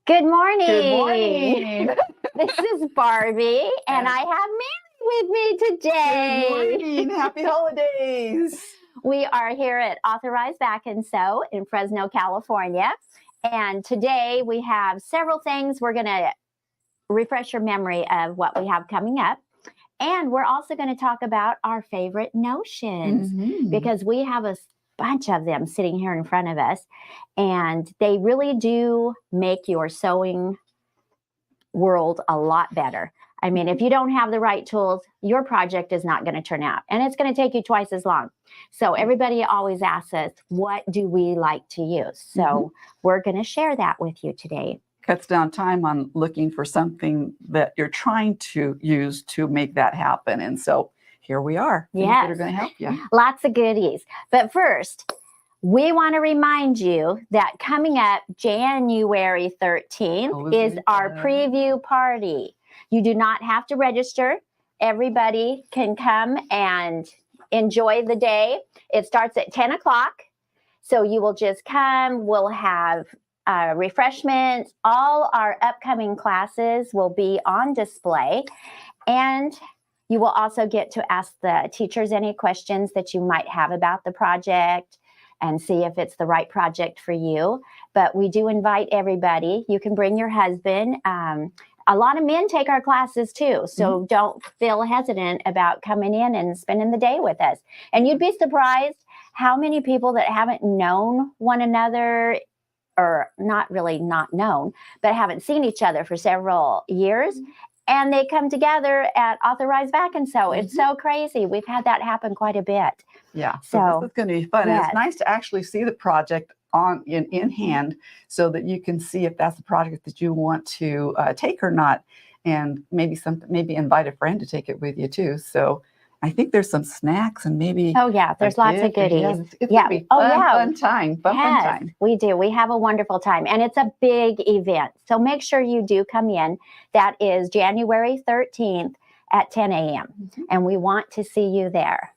Good morning. Good morning. This is Barbie, and I have Mary with me today. Good morning. Happy holidays. We are here at Authorized Back and Sew in Fresno, California. And today we have several things. We're going to refresh your memory of what we have coming up. And we're also going to talk about our favorite notions because we have a bunch of them sitting here in front of us. And they really do make your sewing world a lot better. I mean, if you don't have the right tools, your project is not going to turn out, and it's going to take you twice as long. So everybody always asks us, what do we like to use? So we're going to share that with you today. Cuts down time on looking for something that you're trying to use to make that happen. And so here we are. Things that are going to help you. Lots of goodies. But first, we want to remind you that coming up January 13th is our preview party. You do not have to register. Everybody can come and enjoy the day. It starts at 10 o'clock. So you will just come. We'll have refreshments. All our upcoming classes will be on display. And you will also get to ask the teachers any questions that you might have about the project and see if it's the right project for you. But we do invite everybody. You can bring your husband. A lot of men take our classes too, so don't feel hesitant about coming in and spending the day with us. And you'd be surprised how many people that haven't known one another, or not really not known, but haven't seen each other for several years. And they come together at Authorized Back and Sew. It's so crazy. We've had that happen quite a bit. Yeah, so this is going to be fun. And it's nice to actually see the project in hand so that you can see if that's the project that you want to take or not. And maybe invite a friend to take it with you too. So I think there's some snacks and maybe. Oh, yeah, there's lots of goodies. It's going to be fun time. Fun time. We do. We have a wonderful time. And it's a big event. So make sure you do come in. That is January 13th at 10 a.m. And we want to see you there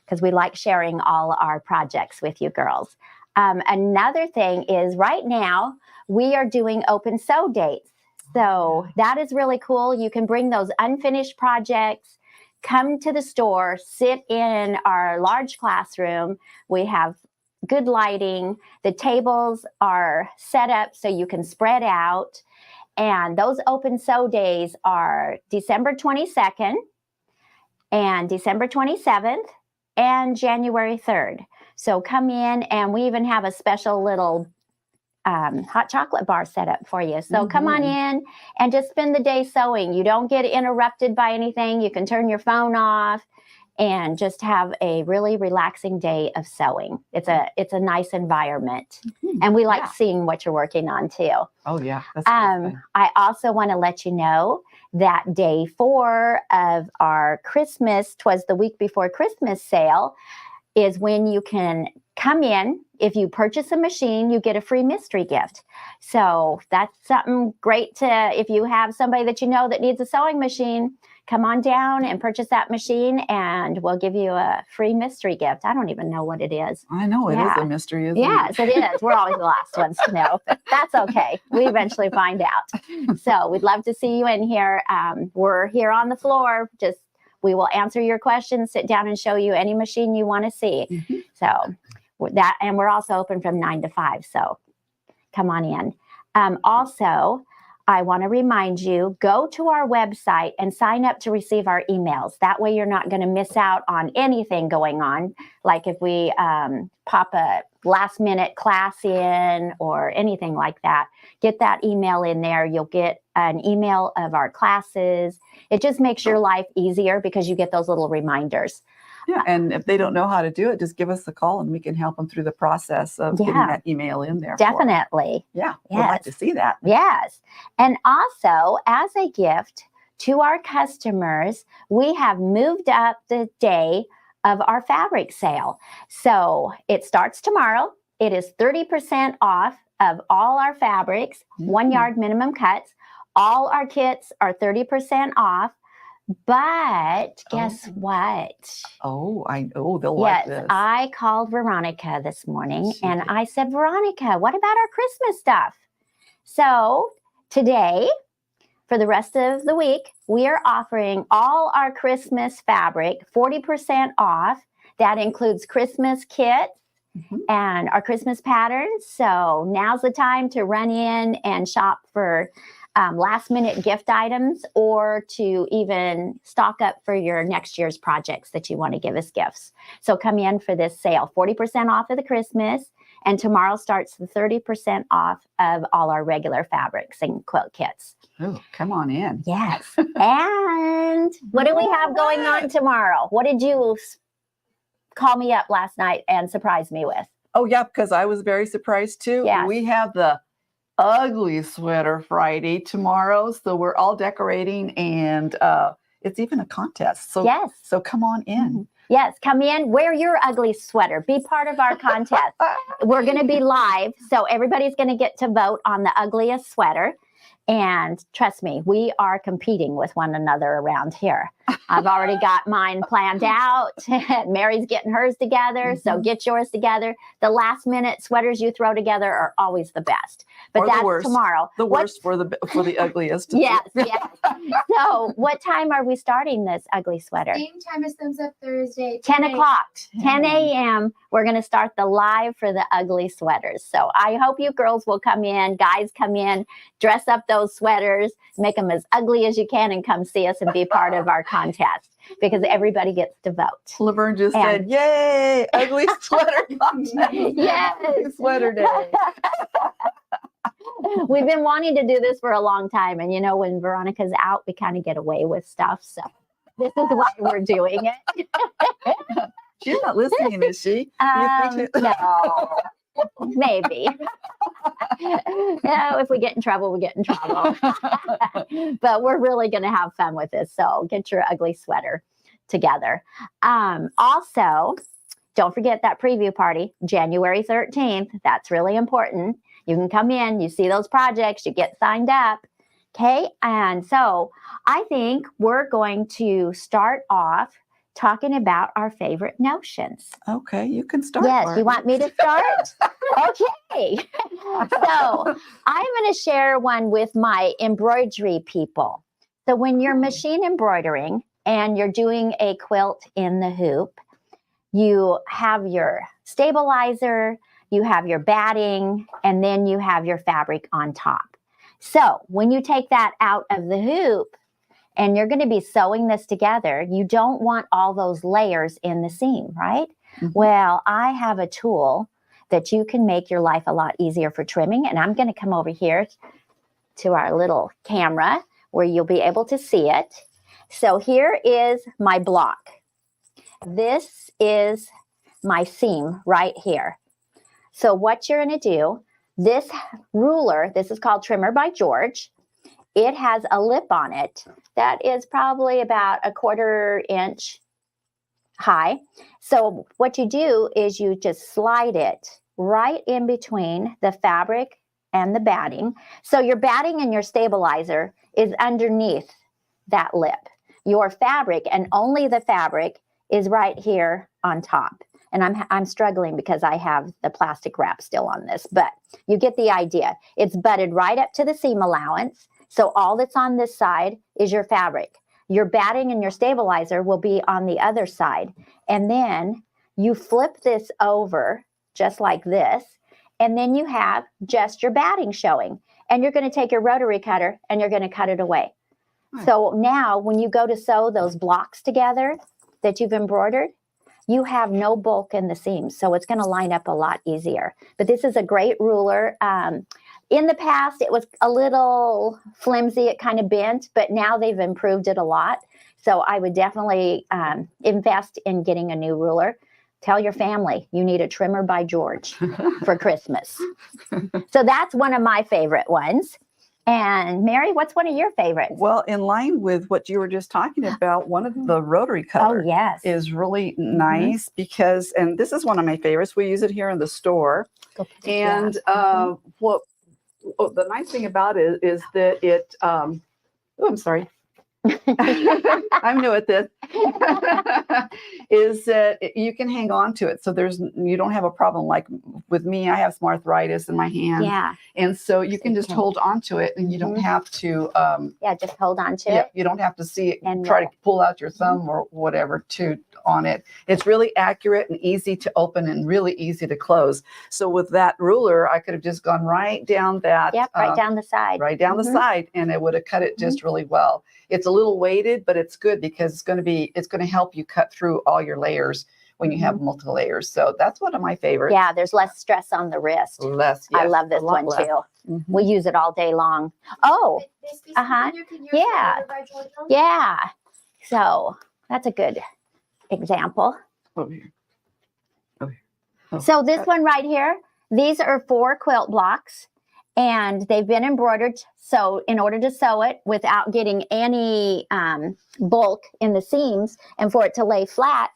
because we like sharing all our projects with you girls. Another thing is right now we are doing open sew dates. So that is really cool. You can bring those unfinished projects. Come to the store, sit in our large classroom. We have good lighting. The tables are set up so you can spread out. And those open sew days are December 22nd and December 27th and January 3rd. So come in, and we even have a special little hot chocolate bar set up for you. So come on in and just spend the day sewing. You don't get interrupted by anything. You can turn your phone off and just have a really relaxing day of sewing. It's a nice environment. And we like seeing what you're working on too. Oh yeah. That's I also want to let you know that day 4 of our Christmas, 'twas the week before Christmas sale, is when you can come in. If you purchase a machine, you get a free mystery gift. So that's something great if you have somebody that you know that needs a sewing machine, come on down and purchase that machine and we'll give you a free mystery gift. I don't even know what it is. I know it is a mystery, isn't it? Yes, it is. We're always the last ones to know. That's okay. We eventually find out. So we'd love to see you in here. We're here on the floor. We will answer your questions, sit down and show you any machine you want to see. So and we're also open from 9 to 5. So come on in. Also, I want to remind you, go to our website and sign up to receive our emails. That way you're not going to miss out on anything going on. Like if we pop a last minute class in or anything like that, get that email in there. You'll get an email of our classes. It just makes your life easier because you get those little reminders. Yeah, and if they don't know how to do it, just give us a call and we can help them through the process of getting that email in there. Definitely. Yeah, we'd like to see that. Yes. And also, as a gift to our customers, we have moved up the day of our fabric sale. So it starts tomorrow. It is 30% off of all our fabrics, 1 yard minimum cuts. All our kits are 30% off. But guess what? They'll like this. Yes, I called Veronica this morning and I said, Veronica, what about our Christmas stuff? So today, for the rest of the week, we are offering all our Christmas fabric 40% off. That includes Christmas kits and our Christmas patterns. So now's the time to run in and shop for last minute gift items, or to even stock up for your next year's projects that you want to give as gifts. So come in for this sale, 40% off of the Christmas. And tomorrow starts the 30% off of all our regular fabrics and quilt kits. Oh, come on in. Yes. And what do we have going on tomorrow? What did you call me up last night and surprise me with? Oh, yeah, because I was very surprised too. Yes. We have the Ugly Sweater Friday tomorrow. So we're all decorating, and it's even a contest. So, yes. So come on in. Yes, come in, wear your ugly sweater, be part of our contest. We're going to be live, so everybody's going to get to vote on the ugliest sweater. And trust me, we are competing with one another around here. I've already got mine planned out. Mary's getting hers together, so get yours together. The last minute sweaters you throw together are always the best. But or that's tomorrow. The worst for the ugliest. Yes, yes. So what time are we starting this ugly sweater? Same time as Thumbs Up Thursday. 10 o'clock, 10 a.m. We're going to start the live for the ugly sweaters. So I hope you girls will come in, guys come in, dress up those sweaters, make them as ugly as you can, and come see us and be part of our contest, because everybody gets to vote. Laverne just said, yay, ugly sweater contest. Yes. Ugly sweater day. We've been wanting to do this for a long time. And, you know, when Veronica's out, we kind of get away with stuff. So this is why we're doing it. She's not listening, is she? No, maybe. If we get in trouble, we get in trouble. But we're really going to have fun with this. So get your ugly sweater together. Also, don't forget that preview party, January 13th. That's really important. You can come in, you see those projects, you get signed up. Okay. And so I think we're going to start off talking about our favorite notions. Okay, you can start. Yes, Barbie. you want me to start? Okay. So I'm going to share one with my embroidery people. So when you're machine embroidering and you're doing a quilt in the hoop, you have your stabilizer, you have your batting, and then you have your fabric on top. So when you take that out of the hoop and you're going to be sewing this together, you don't want all those layers in the seam, right? Well, I have a tool that you can make your life a lot easier for trimming. And I'm going to come over here to our little camera where you'll be able to see it. So here is my block. This is my seam right here. So what you're going to do, this ruler, this is called Trimmer by George. It has a lip on it that is probably about 1/4 inch high. So what you do is you just slide it right in between the fabric and the batting. So your batting and your stabilizer is underneath that lip. Your fabric, and only the fabric, is right here on top. And I'm struggling because I have the plastic wrap still on this, but you get the idea. It's butted right up to the seam allowance. So all that's on this side is your fabric. Your batting and your stabilizer will be on the other side. And then you flip this over just like this. And then you have just your batting showing. And you're going to take your rotary cutter and you're going to cut it away. So now when you go to sew those blocks together that you've embroidered, you have no bulk in the seams. So it's going to line up a lot easier. But this is a great ruler. In the past, it was a little flimsy. It kind of bent, but now they've improved it a lot. So I would definitely invest in getting a new ruler. Tell your family you need a Trimmer by George for Christmas. So that's one of my favorite ones. And Mary, what's one of your favorites? Well, in line with what you were just talking about, one of the rotary cutter is really nice because, and this is one of my favorites. We use it here in the store. And what the nice thing about it is that it, I'm sorry. I'm new at this, is that you can hang on to it. So you don't have a problem. Like with me, I have some arthritis in my hands. Yeah. And so you can just hold on to it and you don't have to. Just hold on to Yeah, it. you don't have to see it And try to pull out your thumb or whatever on it. It's really accurate and easy to open and really easy to close. So with that ruler, I could have just gone right down that. Yep, right down the side. Right down the side, and it would have cut it just really well. It's a little weighted, but it's good because it's going to help you cut through all your layers when you have multiple layers. So that's one of my favorites. Yeah, there's less stress on the wrist. Less. I Yes, love this a lot one less. too. We use it all day long. Oh, This piece Uh-huh. here, can you Yeah. read it by Georgia? yeah. So that's a good example. Over here. Over here. Oh, So this one right here, these are 4 quilt blocks and they've been embroidered. So in order to sew it without getting any bulk in the seams and for it to lay flat,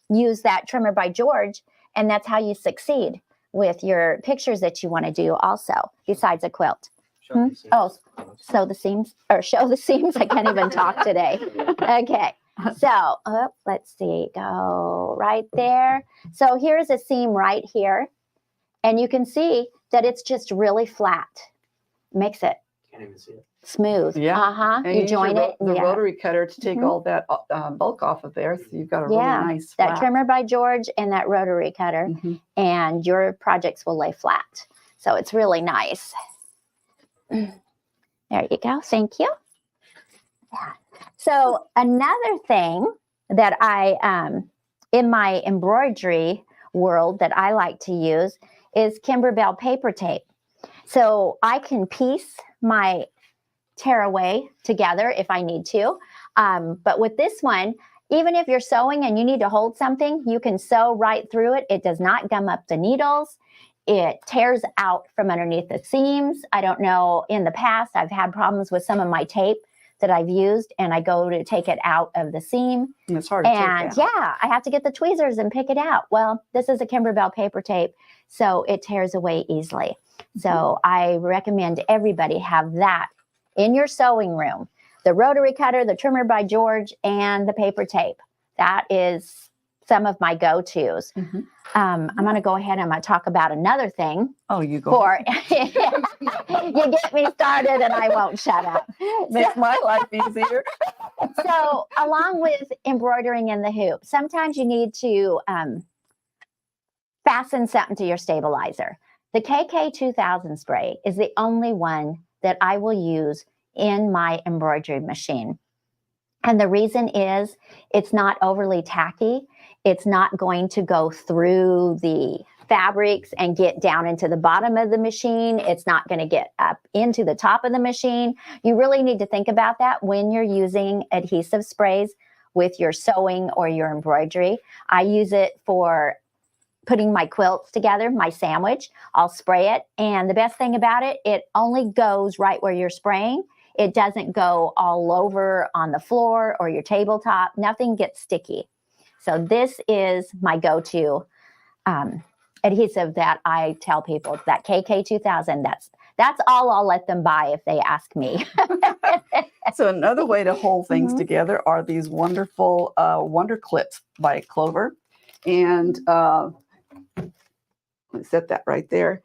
use that trimmer by George, and that's how you succeed with your pictures that you want to do also, besides a quilt. Oh, sew the seams or show the seams. I can't even talk today. Okay. So let's see, go right there. So here's a seam right here. And you can see that it's just really flat. Makes it Can't even see it. smooth. Yeah. Uh-huh. And You use join it. the Yeah. rotary cutter to take all that bulk off of there. So you've got a really nice That flat. trimmer by George and that rotary cutter. And your projects will lay flat. So it's really nice. There you go. Thank you. Yeah. So another thing that I, in my embroidery world that I like to use is Kimberbell paper tape. So I can piece my tearaway together if I need to. But with this one, even if you're sewing and you need to hold something, you can sew right through it. It does not gum up the needles. It tears out from underneath the seams. I don't know, in the past, I've had problems with some of my tape that I've used, and I go to take it out of the seam. And it's hard to take And out. yeah, I have to get the tweezers and pick it out. Well, this is a Kimberbell paper tape, so it tears away easily. So I recommend everybody have that in your sewing room. The rotary cutter, the trimmer by George, and the paper tape. That is some of my go-tos. I'm going to go ahead and I'm going to talk about another thing. Oh, you go. For you get me started and I won't shut up. Makes my life easier. So along with embroidering in the hoop, sometimes you need to fasten something to your stabilizer. The KK 2000 spray is the only one that I will use in my embroidery machine. And the reason is it's not overly tacky. It's not going to go through the fabrics and get down into the bottom of the machine. It's not going to get up into the top of the machine. You really need to think about that when you're using adhesive sprays with your sewing or your embroidery. I use it for putting my quilts together, my sandwich. I'll spray it. And the best thing about it, it only goes right where you're spraying. It doesn't go all over on the floor or your tabletop. Nothing gets sticky. So this is my go-to adhesive that I tell people, that KK 2000. That's all I'll let them buy if they ask me. So another way to hold things together are these wonderful Wonder Clips by Clover. And let me set that right there.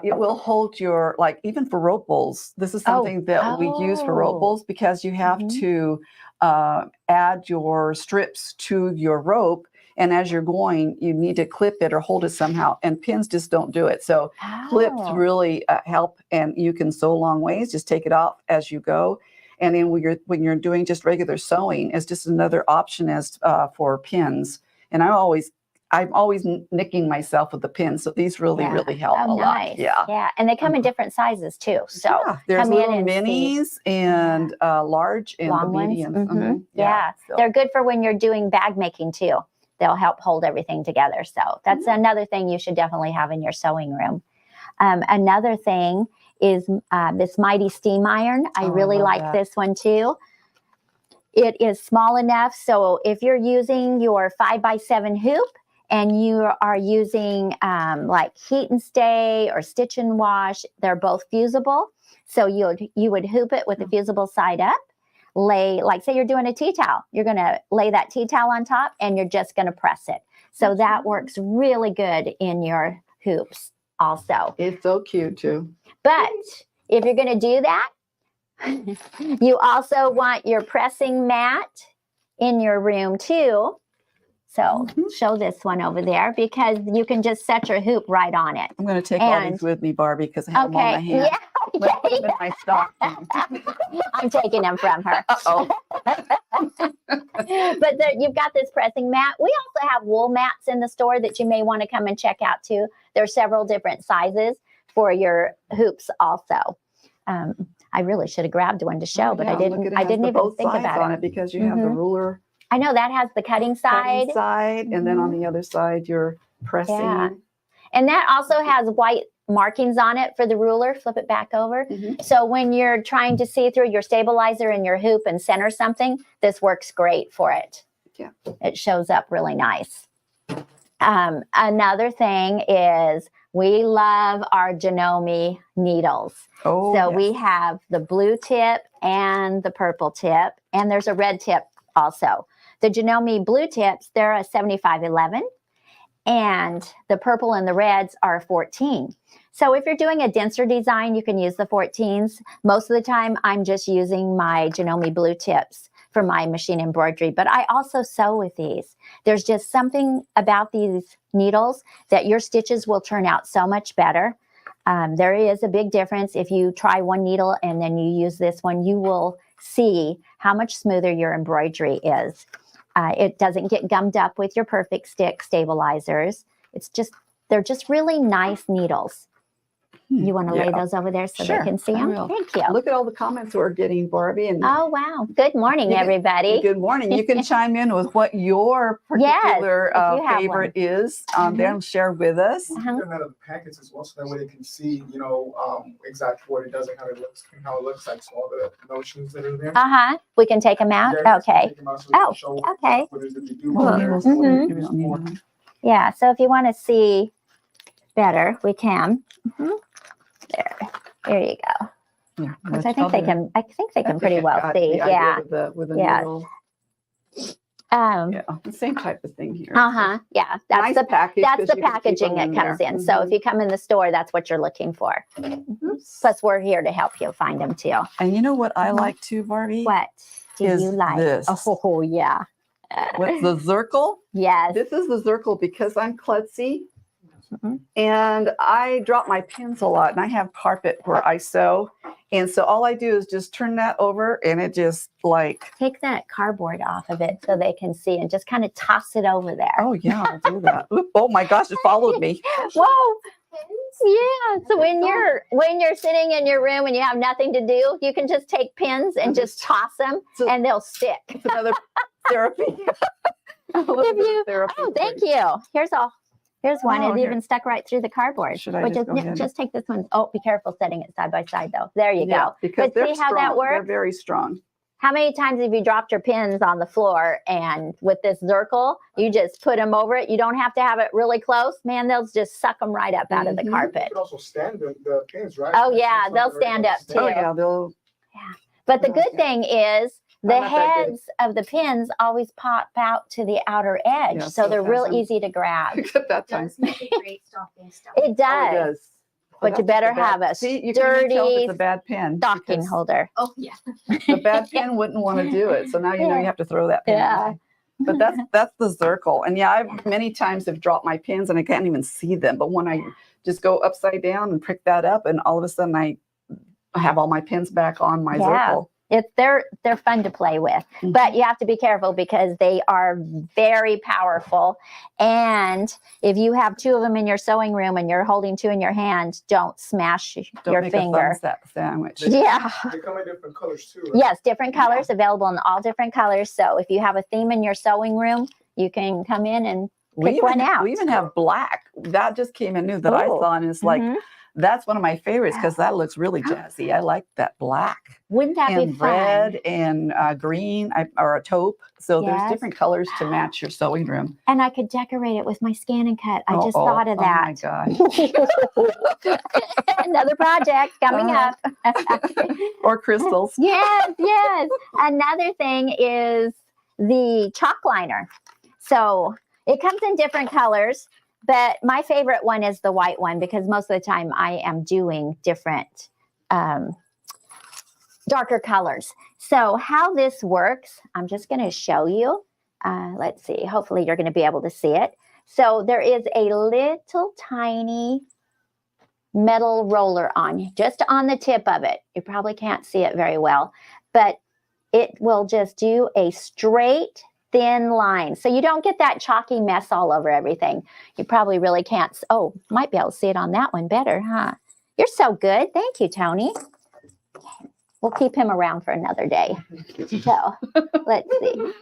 It will hold your, like, even for rope bowls. This is something that we use for rope bowls because you have to add your strips to your rope. And as you're going, you need to clip it or hold it somehow. And pins just don't do it. So clips really help, and you can sew long ways. Just take it off as you go. And then when you're doing just regular sewing, it's just another option as for pins. And I'm always nicking myself with the pins. So these really help a lot. Yeah. Yeah. And they come in different sizes too. So there's come little in and minis and large and long the mediums. ones. So. They're good for when you're doing bag making too. They'll help hold everything together. So that's another thing you should definitely have in your sewing room. Another thing is this Mighty Steam Iron. I really like this one too. It is small enough. So if you're using your 5x7 hoop and you are using like heat and stay or stitch and wash, they're both fusible. So you would hoop it with the fusible side up, lay, like say you're doing a tea towel, you're going to lay that tea towel on top and you're just going to press it. So that works really good in your hoops also. It's so cute too. But if you're going to do that, you also want your pressing mat in your room too. So show this one over there because you can just set your hoop right on it. I'm going to take all these with me, Barbie, because I have them on my hand. Yeah. I'm gonna put them in my stocking. I'm taking them from her. Uh-oh. But you've got this pressing mat. We also have wool mats in the store that you may want to come and check out too. There are several different sizes for your hoops also. I really should have grabbed one to show, but I didn't. I didn't even think about it because you have the ruler. I know that has the cutting side. And then on the other side, you're pressing. Yeah. And that also has white markings on it for the ruler. Flip it back over. So when you're trying to see through your stabilizer and your hoop and center something, this works great for it. Yeah. It shows up really nice. Another thing is we love our Janome needles. Oh, so we have the blue tip and the purple tip, and there's a red tip also. The Janome blue tips, they're a 7511, and the purple and the reds are 14. So if you're doing a denser design, you can use the 14s. Most of the time, I'm just using my Janome blue tips for my machine embroidery, but I also sew with these. There's just something about these needles that your stitches will turn out so much better. There is a big difference. If you try one needle and then you use this one, you will see how much smoother your embroidery is. It doesn't get gummed up with your Perfect Stick stabilizers. They're just really nice needles. You want to lay those over there so they can see them? Thank you. Look at all the comments we're getting, Barbie. And oh, wow. Good morning, everybody. Good morning. You can chime in with what your particular favorite is there and share with us. You can have the packets as well, so that way they can see, exactly what it does and how it looks like. So all the notions that are there. We can take them out? Yeah, okay. take them out so okay. What is it you do there. Yeah, so if you want to see better, we can. There you go. Yeah, which I think they can. I think they can pretty well see. Yeah, with the needle. The same type of thing here. Yeah, that's nice the package. That's the packaging that comes in. So if you come in the store, that's what you're looking for. Plus, we're here to help you find them too. And you know what I like too, Barbie? What do you like? This. Oh yeah. What's the Zirkle? Yes. This is the Zirkle because I'm klutzy. And I drop my pins a lot, and I have carpet where I sew, and so all I do is just turn that over, and it just take that cardboard off of it so they can see, and just kind of toss it over there. Oh yeah, I'll do that. Oh my gosh, it followed me. Whoa. Yeah. So when you're sitting in your room and you have nothing to do, you can just take pins and just toss them, and they'll stick. It's another therapy. Thank you. Here's one. It even stuck right through the cardboard. Should I just take this one? Oh, be careful setting it side by side, though. There you go. Because but see how that works? They're very strong. How many times have you dropped your pins on the floor, and with this Zirkle, you just put them over it? You don't have to have it really close. Man, they'll just suck them right up out of the carpet. You can also stand the pins, right? Oh, yeah. They'll stand up, too. Oh, yeah. They'll. Yeah. But the good thing is, the heads of the pins always pop out to the outer edge, so they're real easy to grab. Except that time. It does. But you better have a sturdy it's a bad pin stocking holder. Oh yeah. The bad pin wouldn't want to do it, so now you know you have to throw that pin. Yeah. But that's the Zirkle, and I've many times have dropped my pins and I can't even see them. But when I just go upside down and pick that up, and all of a sudden I have all my pins back on my Zirkle. They're fun to play with, but you have to be careful because they are very powerful. And if you have two of them in your sewing room and you're holding two in your hand, don't smash your finger. Sandwich. Yeah. They come in different colors too. Right? Yes, different colors, available in all different colors. So if you have a theme in your sewing room, you can come in and pick one out. We even have black. That just came in new that I saw, and it's that's one of my favorites because that looks really jazzy. I like that black. Wouldn't that be fun? Red and green or a taupe. So there's different colors to match your sewing room. And I could decorate it with my scan and cut. I just thought of that. Oh my gosh. Another project coming up. Or crystals. Yes, yes. Another thing is the chalk liner. So it comes in different colors, but my favorite one is the white one because most of the time I am doing different darker colors. So how this works, I'm just going to show you. Let's see. Hopefully you're going to be able to see it. So there is a little tiny metal roller on, just on the tip of it. You probably can't see it very well, but it will just do a straight, thin line. So you don't get that chalky mess all over everything. You probably really can't. Oh, might be able to see it on that one better, huh? You're so good. Thank you, Tony. We'll keep him around for another day. So let's see.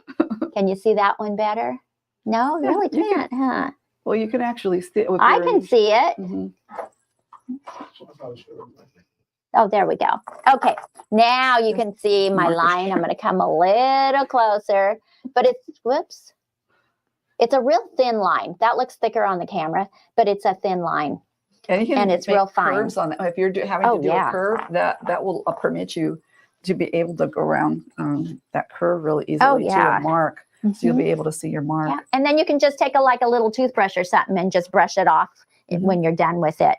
Can you see that one better? No, you really can't, huh? Well, you can actually see it with I can see it. Mhm. Oh, there we go. Okay, now you can see my line. I'm going to come a little closer, but it's, whoops. It's a real thin line. That looks thicker on the camera, but it's a thin line. And, you can And it's make real fine. curves on it. If you're having Oh, to do yeah. a curve, that will permit you to be able to go around that curve really easily to yeah. a mark. So you'll be able to see your mark. Yeah. And then you can just take a little toothbrush or something and just brush it off when you're done with it.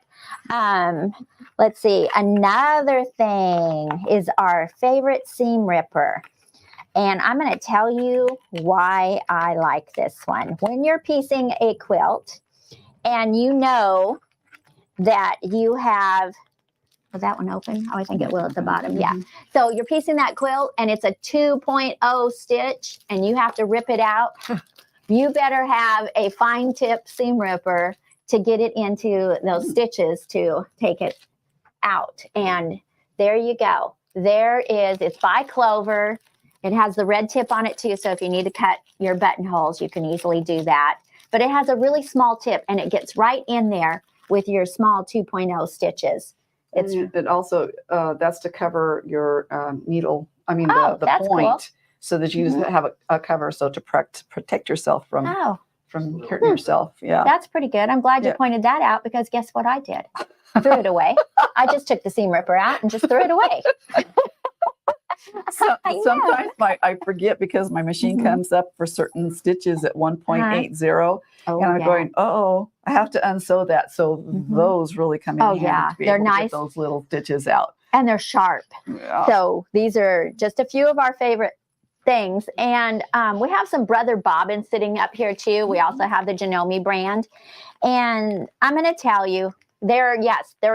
Let's see. Another thing is our favorite seam ripper. And I'm going to tell you why I like this one. When you're piecing a quilt and you know that you have, was that one open? Oh, I think it will at the bottom. Yeah. So you're piecing that quilt and it's a 2.0 stitch and you have to rip it out. You better have a fine tip seam ripper to get it into those stitches to take it out. And there you go. There is, it's by Clover. It has the red tip on it too. So if you need to cut your buttonholes, you can easily do that. But it has a really small tip and it gets right in there with your small 2.0 stitches. It's It also, that's to cover your needle, I mean, Oh, the that's point, cool. so that you have a cover, so to protect yourself from hurting yourself. Yeah. That's pretty good. I'm glad you pointed that out because guess what I did? Threw it away. I just took the seam ripper out and just threw it away. Sometimes I forget because my machine comes up for certain stitches at 1.80 and I'm going, oh, I have to unsew that. So those really come in handy to be they're able to nice. get those little stitches out. And they're sharp. Yeah. So these are just a few of our favorite things. And we have some Brother bobbins sitting up here too. We also have the Janome brand. And I'm going to tell you, there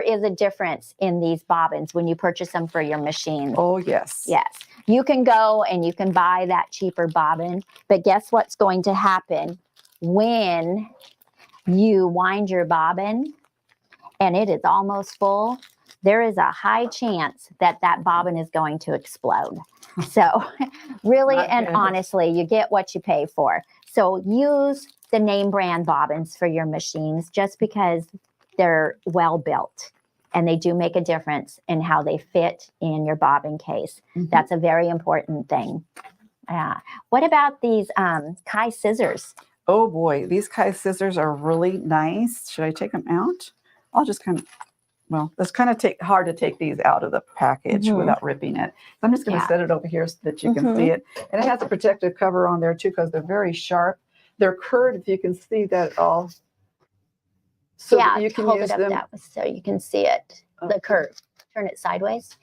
is a difference in these bobbins when you purchase them for your machine. Oh, yes. Yes. You can go and you can buy that cheaper bobbin, but guess what's going to happen when you wind your bobbin and it is almost full? There is a high chance that that bobbin is going to explode. So really and honestly, you get what you pay for. So use the name brand bobbins for your machines just because they're well built and they do make a difference in how they fit in your bobbin case. That's a very important thing. What about these Kai scissors? Oh boy, these Kai scissors are really nice. Should I take them out? I'll just kind of, well, it's kind of hard to take these out of the package without ripping it. So I'm just going to set it over here so that you can see it. And it has a protective cover on there too because they're very sharp. They're curved, if you can see that at all. So that you can hold use it up them. that way so you can see it, the curve. Turn it sideways.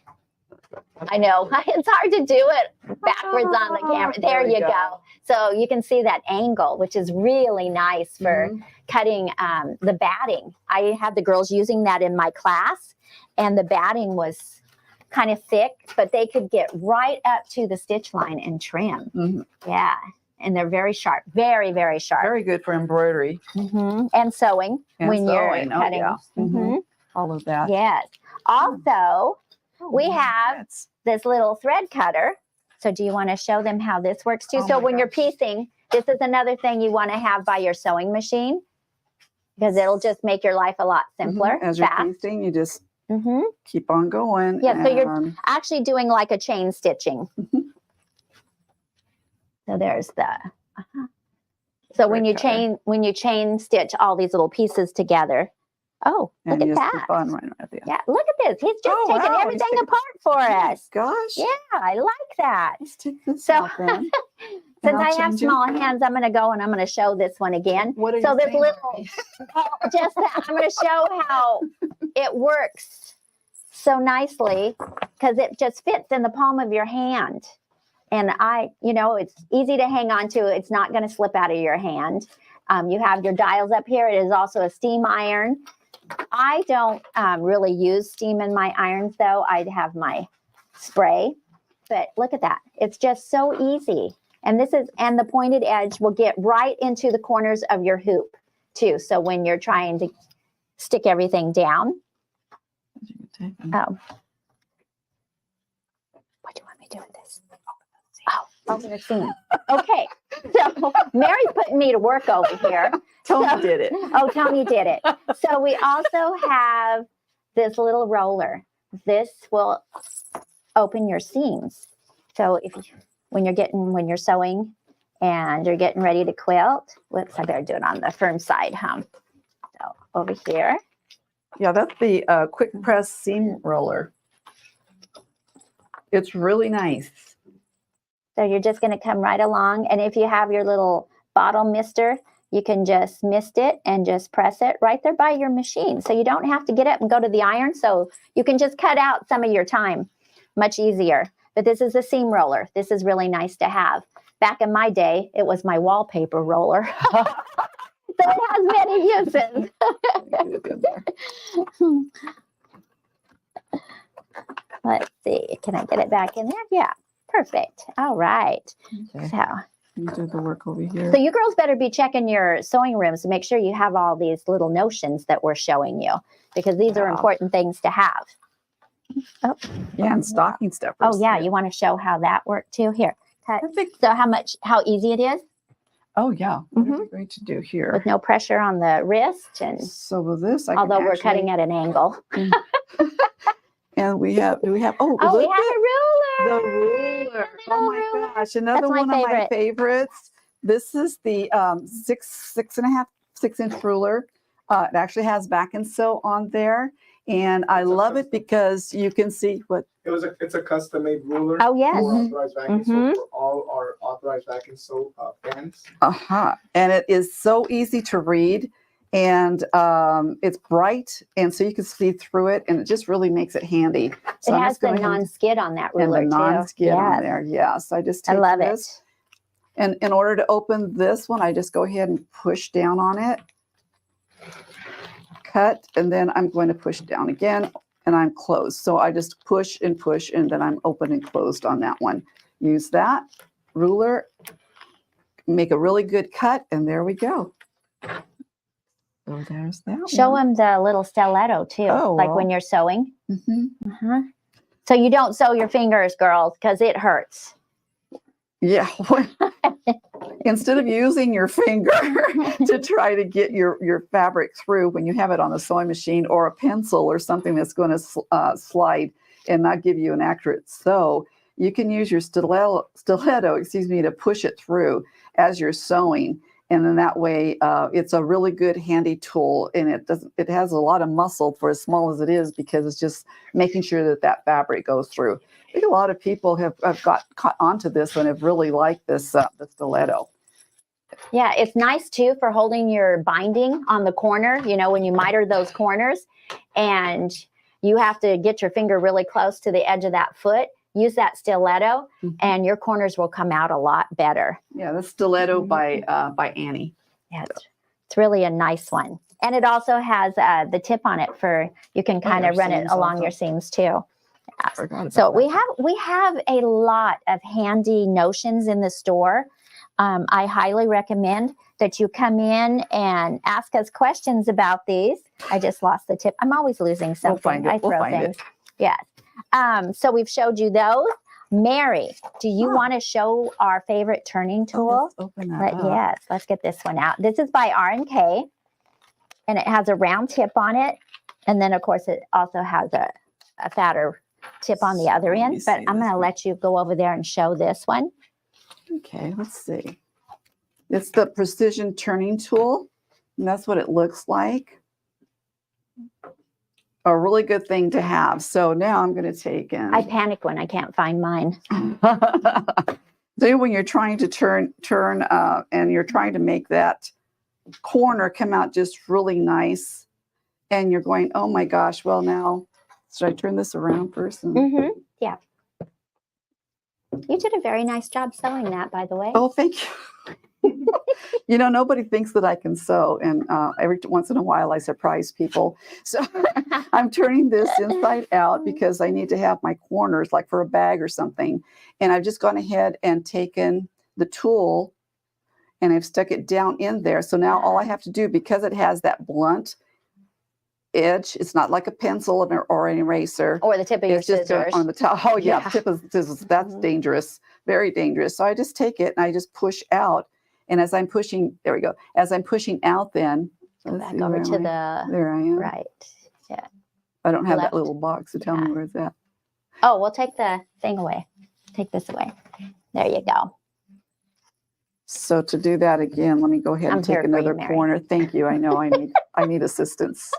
I know, it's hard to do it backwards on the camera. There you go. So you can see that angle, which is really nice for cutting the batting. I had the girls using that in my class, and the batting was kind of thick, but they could get right up to the stitch line and trim. Yeah, and they're very sharp, very, very sharp. Very good for embroidery. And sewing when you're cutting. All of that. Yes. Also, we have this little thread cutter. So do you want to show them how this works too? So when you're piecing, this is another thing you want to have by your sewing machine because it'll just make your life a lot simpler. As you're piecing, you just keep on going. Yeah, so you're actually doing like a chain stitching. So there's the, so when you chain stitch all these little pieces together, Oh, And look you at just that. keep on right at the end. Yeah, look at this. He's just Oh, taking wow, he's everything taking- apart for us. Gosh. Yeah, I like that. Let's take this So, out then. Since I'll I have change it. small hands, I'm going to go and I'm going to show this one again. What are So you this saying, little, Barbie? just that, I'm going to show how it works so nicely because it just fits in the palm of your hand. And it's easy to hang on to. It's not going to slip out of your hand. You have your dials up here. It is also a steam iron. I don't really use steam in my irons though. I'd have my spray, but look at that. It's just so easy. And the pointed edge will get right into the corners of your hoop too. So when you're trying to stick everything down. Oh. What do you want me to do with this? Oh, open the seam. Okay. So Mary's putting me to work over here. Tony did it. Oh, Tony did it. So we also have this little roller. This will open your seams. So when you're sewing and you're getting ready to quilt, whoops, I better do it on the firm side, huh? So over here. Yeah, that's the quick press seam roller. It's really nice. So you're just going to come right along. And if you have your little bottle mister, you can just mist it and just press it right there by your machine. So you don't have to get up and go to the iron. So you can just cut out some of your time much easier. But this is a seam roller. This is really nice to have. Back in my day, it was my wallpaper roller. So it has many uses. Let's see. Can I get it back in there? Yeah. Perfect. All right. Okay. So You do the work over here. So you girls better be checking your sewing rooms to make sure you have all these little notions that we're showing you because these are important things to have. Oh, Yeah, and stocking steppers. oh yeah. You want to show how that worked too? Here. Cut. Perfect. So how easy it is Oh, yeah. What are we going to do here? with no pressure on the wrist and So with this, I although can we're actually, cutting at an angle. and we have, Oh, we look have a at the ruler. ruler. The Oh little my ruler. gosh, another That's my one of my favorite. favorites. This is the 6.5 ruler. It actually has back and sew on there. And I love it because you can see what. It's a custom made ruler. Oh, yes. For authorized vacuum Mhm. sew for all our authorized vacuum sew fans. And it is so easy to read. And it's bright. And so you can see through it. And it just really makes it handy. So It I'm has just the going ahead non-skid on that and ruler the non-skid too. on Yes. there. Yes. I just I take love this. it. And in order to open this one, I just go ahead and push down on it. Cut, and then I'm going to push down again, and I'm closed. So I just push, and then I'm open and closed on that one. Use that ruler, make a really good cut, and there we go. So there's that Show one. them the little stiletto too, Oh, like well. when you're sewing. Mhm. So you don't sew your fingers, girls, because it hurts. Yeah. Instead of using your finger to try to get your fabric through when you have it on a sewing machine or a pencil or something that's going to slide and not give you an accurate sew, you can use your stiletto, to push it through as you're sewing. And then that way, it's a really good handy tool, and it has a lot of muscle for as small as it is because it's just making sure that fabric goes through. I think a lot of people have got caught onto this and have really liked this the stiletto. Yeah, it's nice too for holding your binding on the corner, when you miter those corners and you have to get your finger really close to the edge of that foot. Use that stiletto and your corners will come out a lot better. Yeah, the stiletto by Annie. Yeah, it's really a nice one. And it also has the tip on it for you can kind of run it seams along also. your seams too. Forgot about So that. we have a lot of handy notions in the store. I highly recommend that you come in and ask us questions about these. I just lost the tip. I'm always losing something. We'll find it. I throw things. Yes. So we've showed you those. Mary, do you want to show our favorite turning tool? Let's open that up. Yes, let's get this one out. This is by R&K, and it has a round tip on it. And then, of course, it also has a fatter tip on the other Let me end. But see I'm this going to one. let you go over there and show this one. Okay, let's see. It's the precision turning tool, and that's what it looks like. a really good thing to have. So now I'm going to take in. I panic when I can't find mine. So when you're trying to turn, and you're trying to make that corner come out just really nice, and you're going, oh my gosh, well now, should I turn this around first? Yeah. You did a very nice job sewing that, by the way. Oh, thank you. You know, nobody thinks that I can sew, and every once in a while I surprise people. So I'm turning this inside out because I need to have my corners like for a bag or something. And I've just gone ahead and taken the tool and I've stuck it down in there. So now all I have to do, because it has that blunt edge, it's not like a pencil or an eraser. Or the tip of your It's just scissors. on the top. Oh yeah, Yeah. tip of scissors. That's dangerous, very dangerous. So I just take it and I just push out. And as I'm pushing, there we go. As I'm pushing out, then Go let's back see, over where to am I? the There I am. right. Yeah. I don't have left. that little box, so tell me where's that. Oh, we'll take the thing away. Take this away. There you go. So to do that again, let me go ahead I'm and here take for you, another Mary. corner. Thank you. I know I need assistance.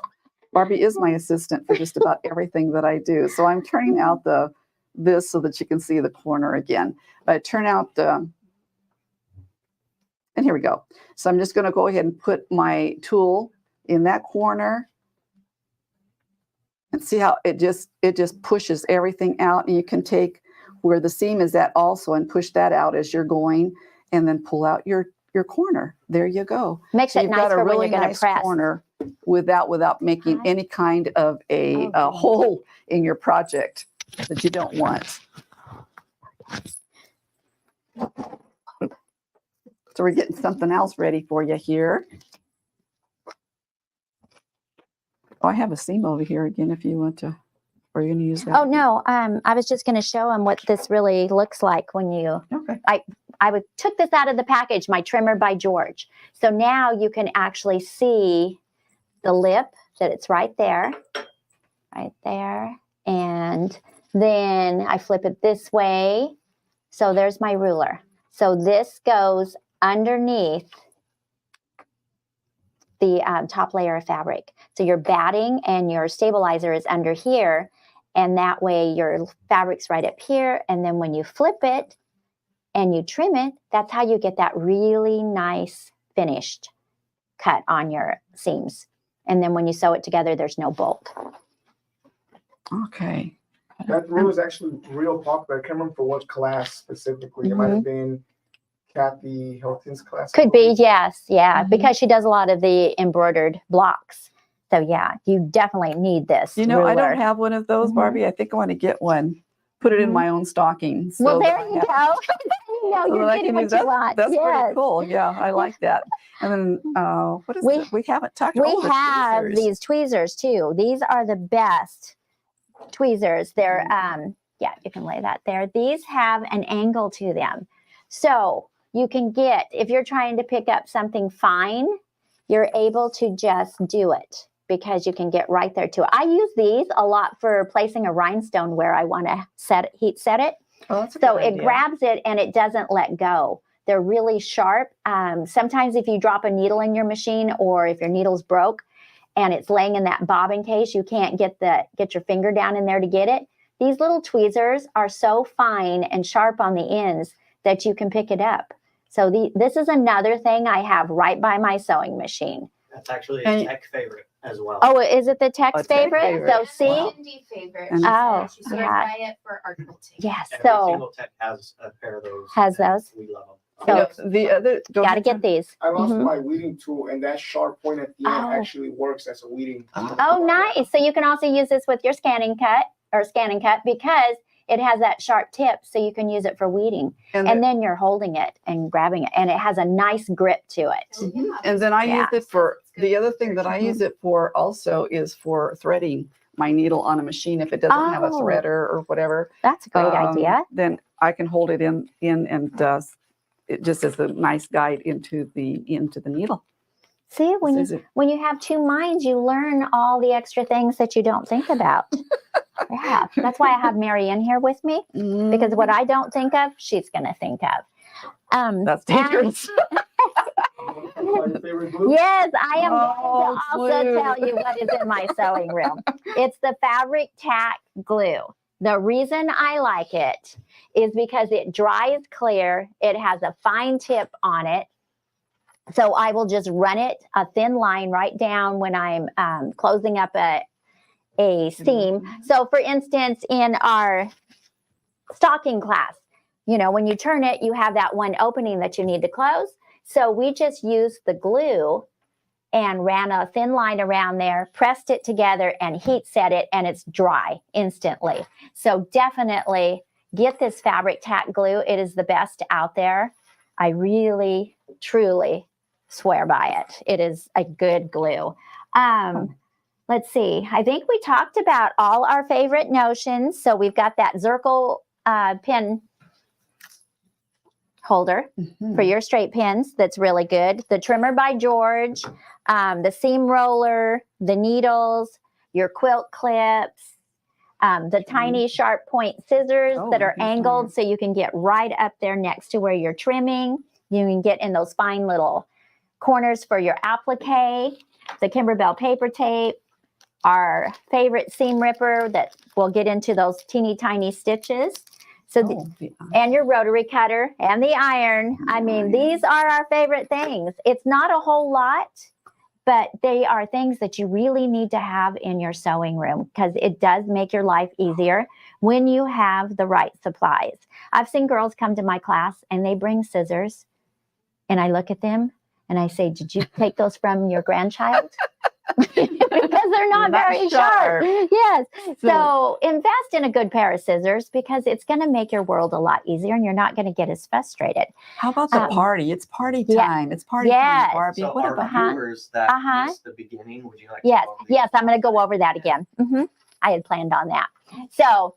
Barbie is my assistant for just about everything that I do. So I'm turning out this so that you can see the corner again. I turn out and here we go. So I'm just going to go ahead and put my tool in that corner and see how it just pushes everything out. And you can take where the seam is at also and push that out as you're going, and then pull out your corner. There you go. Makes So it you've nice got a for when really you're going to nice press. corner without making Hi. any kind of a Oh, good. hole in your project that you don't want. So we're getting something else ready for you here. Oh, I have a seam over here again if you want to, or you're going to use that. Oh no, I was just going to show them what this really looks like when you. Okay. I took this out of the package, my trimmer by George. So now you can actually see the lip, that it's right there. And then I flip it this way. So there's my ruler. So this goes underneath the top layer of fabric. So your batting and your stabilizer is under here. And that way your fabric's right up here. And then when you flip it and you trim it, that's how you get that really nice finished cut on your seams. And then when you sew it together, there's no bulk. Okay. That rule is actually real popular. I can't remember for what class specifically. It might have been Kathy Hilton's class. Could be, yes. Yeah, Mhm. because she does a lot of the embroidered blocks. So yeah, you definitely need this. You know, I ruler. don't have one of those, Mhm. Barbie. I think I want to get one. Put it in Mhm. my own stocking. So Well, there that you I go. have- You know, so you're that I getting can what use you that. want. That's Yes. pretty cool. Yeah, I like that. And then what is it? We haven't talked We about the have tweezers. these tweezers too. These are the best tweezers. They're yeah, you can lay that there. These have an angle to them. So you can get, if you're trying to pick up something fine, you're able to just do it because you can get right there to it. I use these a lot for placing a rhinestone where I want to heat set it. Oh, that's a So good it idea. grabs it and it doesn't let go. They're really sharp. Sometimes if you drop a needle in your machine or if your needle's broke and it's laying in that bobbin case, you can't get your finger down in there to get it. These little tweezers are so fine and sharp on the ends that you can pick it up. So this is another thing I have right by my sewing machine. That's actually And- a tech favorite as well. Oh, is it the A text tech favorite? favorite. So see? Wow. Cindy favorite. And- She Oh, said she swears yeah. by it for art quilting. Yes. Every So single tech has a pair of those. Has and those? We love them. You So know, the other go got to ahead, get Jen. these. I lost Mhm. my weeding tool, and that sharp point at the end Oh. actually works as a weeding. Oh, nice. So you can also use this with your scan and cut because it has that sharp tip. So you can use it for weeding. And then you're holding it and grabbing it. And it has a nice grip to it. Oh, yeah. And then I Yeah. use it for the other thing that I use it for also is for threading my needle on a machine. If it doesn't have a Oh. threader or whatever, That's a great idea. then I can hold it in and it just as a nice guide into the needle. See, when This is it. you have two minds, you learn all the extra things that you don't think about. Yeah, that's why I have Mary in here with me, because what I don't think of, she's going to think of. That's and- dangerous. Your favorite glue? Yes, I am Oh, going to also glue. tell you what is in my sewing room. It's the fabric tack glue. The reason I like it is because it dries clear. It has a fine tip on it. So I will just run it a thin line right down when I'm closing up a seam. So for instance, in our stocking class, you know, when you turn it, you have that one opening that you need to close. So we just used the glue and ran a thin line around there, pressed it together and heat set it, and it's dry instantly. So definitely get this fabric tack glue. It is the best out there. I really, truly swear by it. It is a good glue. Let's see. I think we talked about all our favorite notions. So we've got that Zirkle pin holder for your straight pins. That's really good. The trimmer by George, the seam roller, the needles, your quilt clips, the tiny sharp point scissors that are angled so you can get right up there next to where you're trimming. You can get in those fine little corners for your applique, the Kimberbell paper tape, our favorite seam ripper that will get into those teeny tiny stitches. So, and your rotary cutter and the iron. I mean, these are our favorite things. It's not a whole lot, but they are things that you really need to have in your sewing room because it does make your life easier when you have the right supplies. I've seen girls come to my class and they bring scissors and I look at them and I say, did you take those from your grandchild? Because they're not very sharp. Yes. So invest in a good pair of scissors because it's going to make your world a lot easier and you're not going to get as frustrated. How about the party? It's party time. It's party time, Barbie. So What our about viewers that missed the beginning, would you like to Yes. go over these? Yes, I'm going to go over that again. I had planned on that. So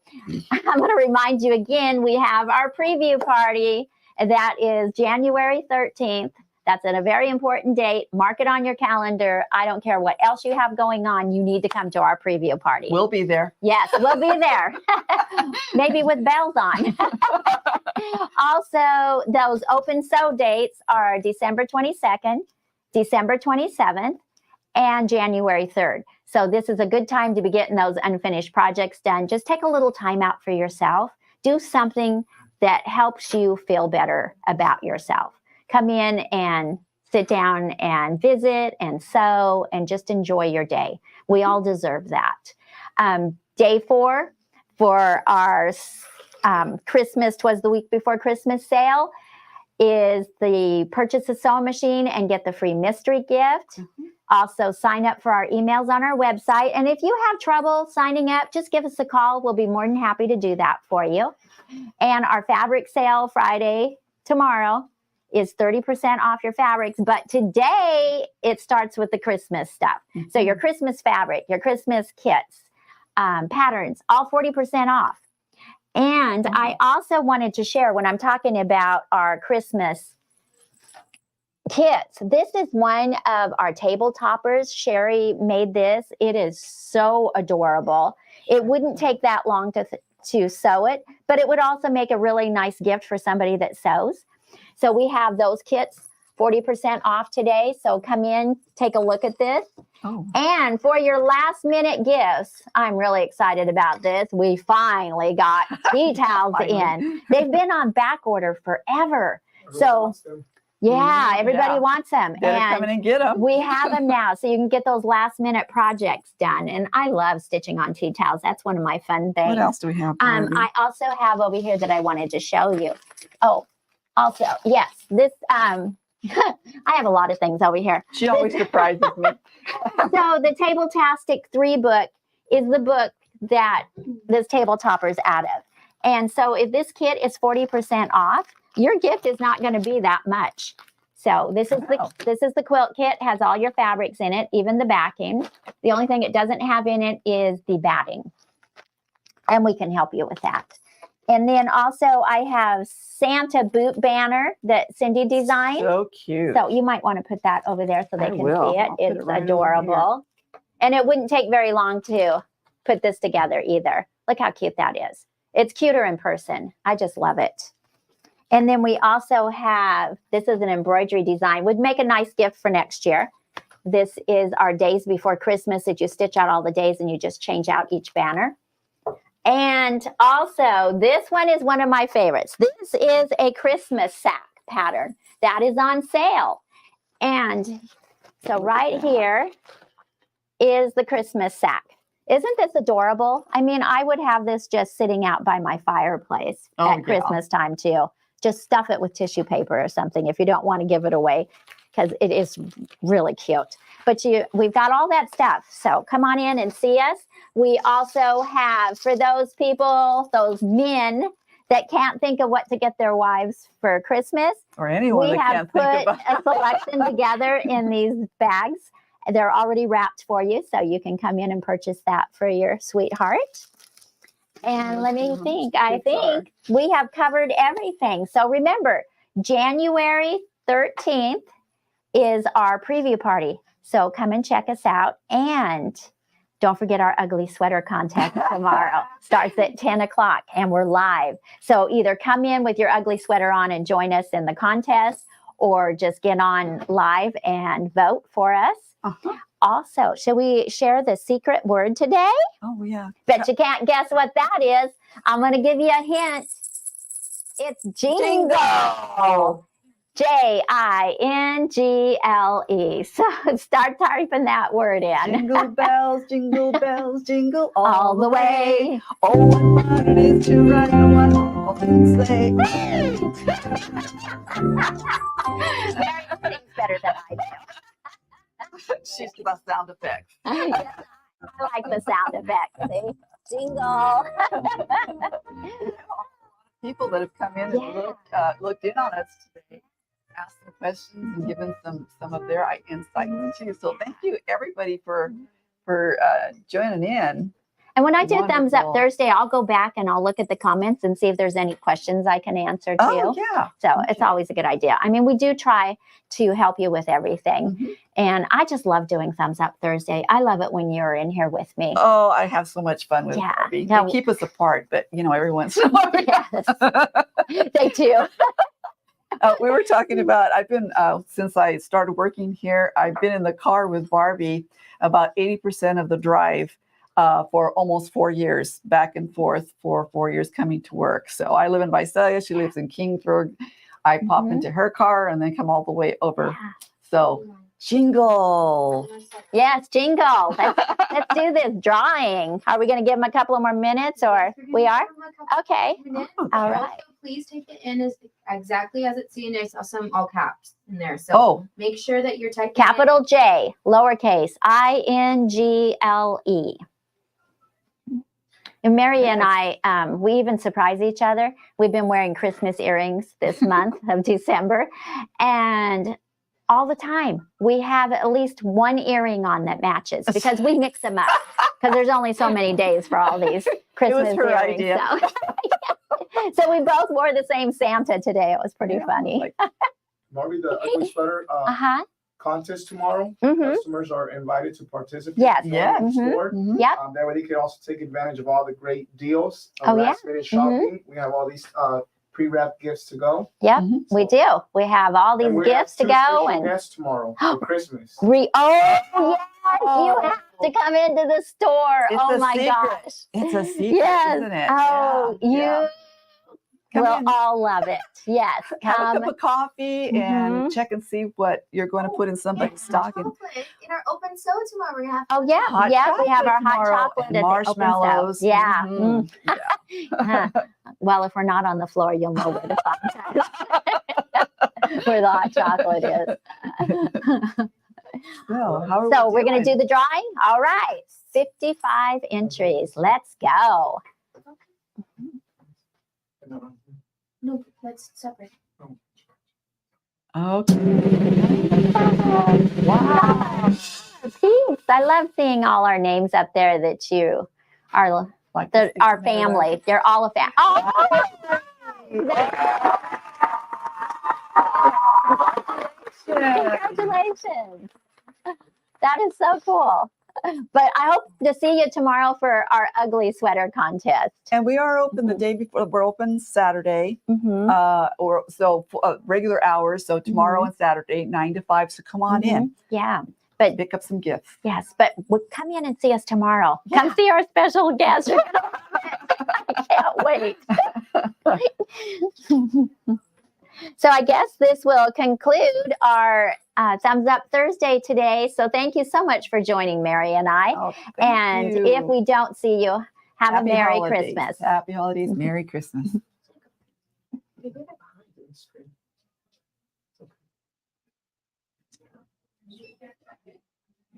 I'm going to remind you again, we have our preview party. That is January 13th. That's at a very important date. Mark it on your calendar. I don't care what else you have going on. You need to come to our preview party. We'll be there. Yes, we'll be there. Maybe with bells on. Also, those open sew dates are December 22nd, December 27th, and January 3rd. So this is a good time to be getting those unfinished projects done. Just take a little time out for yourself. Do something that helps you feel better about yourself. Come in and sit down and visit and sew and just enjoy your day. We all deserve that. Day 4 for our Christmas, 'twas the week before Christmas sale, is the purchase a sewing machine and get the free mystery gift. Also sign up for our emails on our website. And if you have trouble signing up, just give us a call. We'll be more than happy to do that for you. And our fabric sale Friday, tomorrow, is 30% off your fabrics. But today, it starts with the Christmas stuff. So your Christmas fabric, your Christmas kits, patterns, all 40% off. And I also wanted to share when I'm talking about our Christmas kits. This is one of our table toppers. Sherry made this. It is so adorable. It wouldn't take that long to sew it, but it would also make a really nice gift for somebody that sews. So we have those kits 40% off today. So come in, take a look at this. And for your last minute gifts, I'm really excited about this. We finally got tea towels in. They've been on back order forever. So yeah, everybody wants them. Come in and get them. We have them now, so you can get those last minute projects done. And I love stitching on tea towels. That's one of my fun things. What else do we have? I also have over here that I wanted to show you. Oh, also, yes, this, I have a lot of things over here. She always surprises me. So the Table-tastic 3 book is the book that this table topper is out of. And so if this kit is 40% off, your gift is not going to be that much. So this is the quilt kit, has all your fabrics in it, even the backing. The only thing it doesn't have in it is the batting. And we can help you with that. And then also I have Santa boot banner that Cindy designed. So cute. So you might want to put that over there so they can see it. I'll put It's it right over adorable. And it wouldn't take very long to put this together either. Look how cute that is. It's cuter in person. I just love it. And then we also have, this is an embroidery design. Would make a nice gift for next year. This is our days before Christmas that you stitch out all the days and you just change out each banner. And also, this one is one of my favorites. This is a Christmas sack pattern that is on sale. And so right here is the Christmas sack. Isn't this adorable? I mean, I would have this just sitting out by my fireplace at Christmas time too. Just stuff it with tissue paper or something if you don't want to give it away, because it is really cute. But we've got all that stuff. So come on in and see us. We also have, for those people, those men that can't think of what to get their wives for Christmas, or anyone we that have can't think put about a selection together in these bags. They're already wrapped for you, so you can come in and purchase that for your sweetheart. And let me think. I think we have covered everything. So remember, January 13th is our preview party. So come and check us out. And don't forget our ugly sweater contest tomorrow. Starts at 10 o'clock and we're live. So either come in with your ugly sweater on and join us in the contest, or just get on live and vote for us. Also, should we share the secret word today? Oh, yeah. Bet you can't guess what that is. I'm going to give you a hint. It's jingle. Jingle. So start typing that word in. Jingle bells, jingle All the way. Oh, what fun it is to ride in a one-horse sleigh. Mary sings better than I do. She's the sound effects. I like the sound effect. See? Jingle. People that have come in and looked in on us today, asked some questions and given some of their insights too. So thank you everybody for joining in. And when I do Thumbs Up Wonderful. Thursday, I'll go back and I'll look at the comments and see if there's any questions I can answer too. Oh yeah. So it's always a good idea. I mean, we do try to help you with everything. And I just love doing Thumbs Up Thursday. I love it when you're in here with me. Oh, I have so much fun with Barbie. No. They keep us apart, but every once in a while. Yes, they do. We were talking about, I've been, since I started working here, I've been in the car with Barbie about 80% of the drive for almost 4 years, back and forth for 4 years coming to work. So I live in Visalia. She lives in Kingsburg. I pop into her car and then come all the way over. Yeah. So jingle. Yes, jingle. Let's do this drawing. Are we going to give them a couple of more minutes, or we are? Okay. All right. Also, please take it in as exactly as it's seen. There's some all caps in there. So make sure that you're typing Capital J, lowercase, INGLE. And Mary and I, we even surprise each other. We've been wearing Christmas earrings this month of December. And all the time, we have at least one earring on that matches because we mix them up. Because there's only so many days for all these Christmas her earrings. idea. So we both wore the same Santa today. It was pretty funny. Barbie, the ugly sweater contest tomorrow. Customers are invited to participate. Yes. In the store. Yep. That way they can also take advantage of all the great deals. Oh, yeah. Last minute shopping. We have all these pre-wrapped gifts to go. Yep, we do. We have all these gifts to go. And guests tomorrow for Christmas. yes, you have to come into the store. It's Oh a my secret. gosh. It's a secret, Yes. isn't it? Oh, Yeah. you Come will in. all love it. Yes. Have a Come. cup of coffee and check and see what you're going to put in somebody's stocking. chocolate in our open sew tomorrow. We're gonna have Oh yeah, Hot yeah. We have our hot tomorrow chocolate and at the open stove. marshmallows. Yeah. Mhm. Well, if we're not on the floor, you'll know where to find us. Where the hot chocolate is. So we're going to do the drawing. All right. 55 entries. Let's go. no, let's separate. Okay. Wow. Peeps. I love seeing all our names up there that you are, Like our family. They're all a family. Oh! Congratulations. That is so cool. But I hope to see you tomorrow for our ugly sweater contest. And we are open the day before. We're open Saturday, regular hours. So tomorrow and Saturday, 9 to 5. So come on in. Yeah. But pick up some gifts. Yes, but come in and see us tomorrow. Yeah. Come see our special guest. I can't wait. So I guess this will conclude our Thumbs Up Thursday today. So thank you so much for joining Mary and I. Oh, and you. if we don't see you, have Happy a Merry holidays. Christmas. Happy holidays. Merry Christmas. Hey, they're behind the screen. Okay.